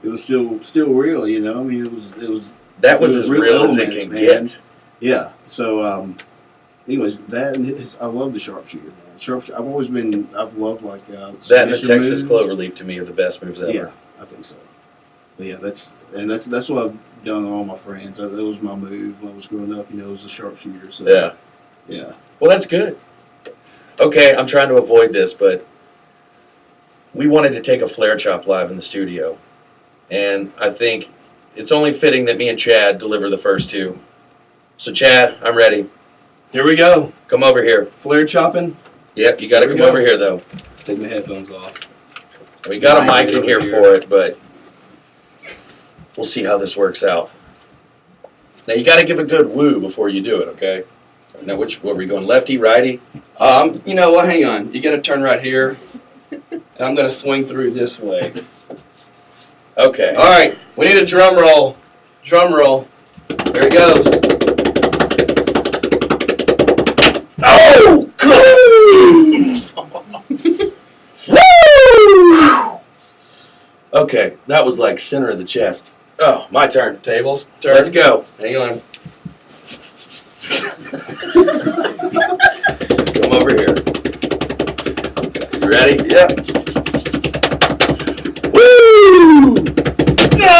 it was still real. It was that was as real as it can get. Yeah. So, anyways, I love the sharpshooter. Man. I've loved that and the Texas Cloverleaf to me are the best moves ever. Yeah, I think so. But yeah, that's what I've done on all my friends. That was my move when I was growing up. It was a sharpshooter. So yeah. Well, that's good. Okay, I'm trying to avoid this, but we wanted to take a Flair chop live in the studio, and I think it's only fitting that me and Chad deliver the first two. So, Chad, I'm ready. Here we go. Come over here. Flare chopping? Yep, you got to come over here, though. Take my headphones off. We got a mic in here for it, but we'll see how this works out. Now, you got to give a good woo before you do it, okay? Now, what are we going, lefty, righty? You know what? Hang on. You got to turn right here, and I'm going to swing through this way. Okay. All right. We need a drum roll. Drum roll. There it goes. Oh, good! Woo! Okay, that was like center of the chest. Oh, my turn. Tables. Turn. Let's go. Hang on. Come over here. You ready? Yep. Woo! No!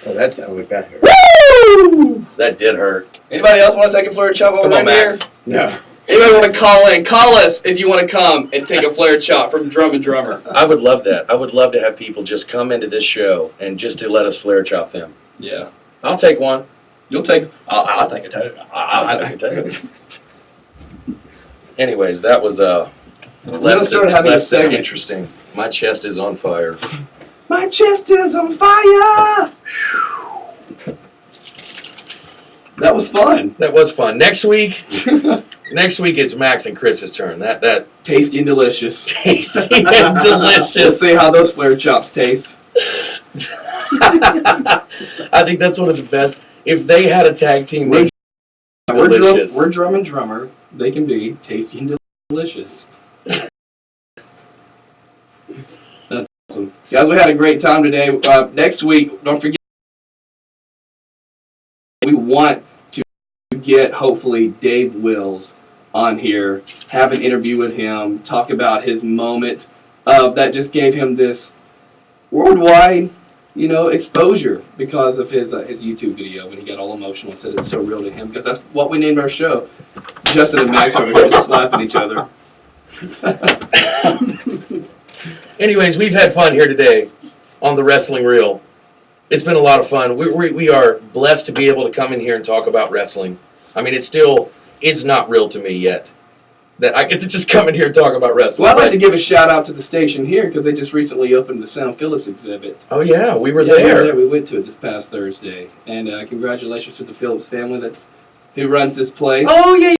Oh, that's how we got here. Woo! That did hurt. Anybody else want to take a flare chop over Come on, right Max. here? No. Anybody want to call in? Call us if you want to come and take a flare chop from Drum and Drummer. I would love that. I would love to have people just come into this show and just to let us flare chop them. Yeah. I'll take one. You'll take. I'll take a too. I'll take it. Anyways, that was less than interesting. My chest is on fire. My chest is on fire. That was fun. That was fun. Next week it's Max and Chris's turn. That tasty and delicious. Tasty and delicious. We'll see how those flare chops taste. I think that's one of the best. If they had a tag team, they'd be delicious. We're Drum and Drummer. They can be tasty and delicious. That's awesome. Guys, we had a great time today. Next week, don't forget, we want to get, hopefully, Dave Wills on here, have an interview with him, talk about his moment that just gave him this worldwide, exposure because of his YouTube video when he got all emotional and said it's so real to him, because that's what we named our show. Justin and Max over here just slapping each other. Anyways, we've had fun here today on the Wrestling Reel. It's been a lot of fun. We are blessed to be able to come in here and talk about wrestling. I mean, it's not real to me yet that I get to just come in here and talk about wrestling. Well, I'd like to give a shout out to the station here because they just recently opened the Sound Phillips exhibit. Oh yeah, we were Yeah, there. we went to it this past Thursday, and congratulations to the Phillips family who runs this place. Oh yeah.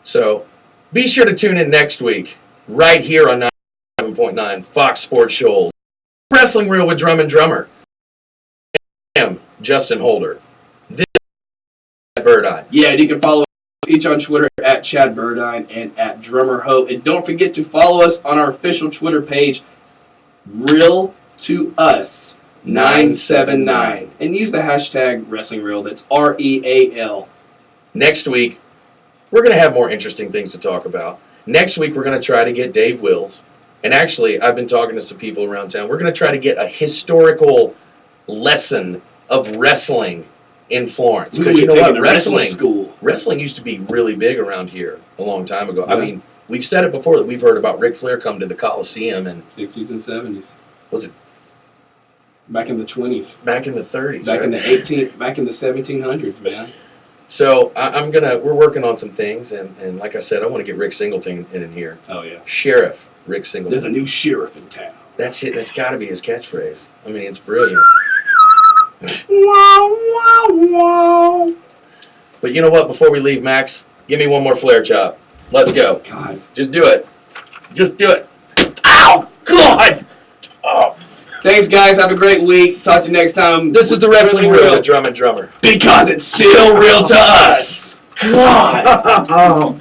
So, be sure to tune in next week, right here on 97.9 Fox Sports Shoals. Wrestling Reel with Drum and Drummer. I am Justin Holder. This is Birdeye. Yeah, and you can follow us each on Twitter at Chad Burdine and at Drummer Ho. And don't forget to follow us on our official Twitter page, Real to Us 979, and use the hashtag Wrestling Reel. That's REAL. Next week, we're going to have more interesting things to talk about. Next week, we're going to try to get Dave Wills. And actually, I've been talking to some people around town. We're going to try to get a historical lesson of wrestling in Florence. We Because you know taking what? a wrestling school. Wrestling used to be really big around here a long time ago. Yeah. I mean, we've said it before that we've heard about Ric Flair come to the Coliseum and 60s and 70s. was it Back in the 20s. back in the 30s? Back right? in the 1700s, man. So we're working on some things, and like I said, I want to get Rick Singleton in here. Oh yeah. Sheriff Rick Singleton. There's a new sheriff in town. That's it. That's got to be his catchphrase. I mean, it's brilliant. Wow, wow, wow. But you know what? Before we leave, Max, give me one more Flair chop. Let's go. God. Just do it. Just do it. Ow! God! Oh. Thanks, guys. Have a great week. Talk to you next time. This is the Wrestling Really Room real. at Drum and Drummer. Because it's still real to us. God! Oh,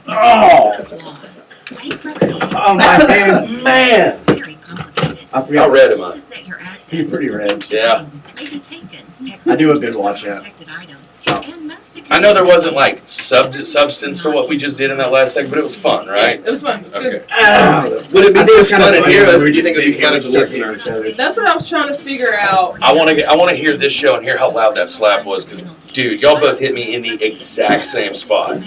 oh my hands. Man! I How forgot. red am I? You're pretty red. Yeah. I do a good watch out. I know there wasn't like substance to what we just did in that last segment, but it was fun, right? It was fun. It was Okay. good. Would it be this fun in here, or We do you just think it would be sit fun here as a and listener? stare at each other. That's what I was trying to figure out. I want to hear this show and hear how loud that slap was, because dude, y'all both hit me in the exact same spot.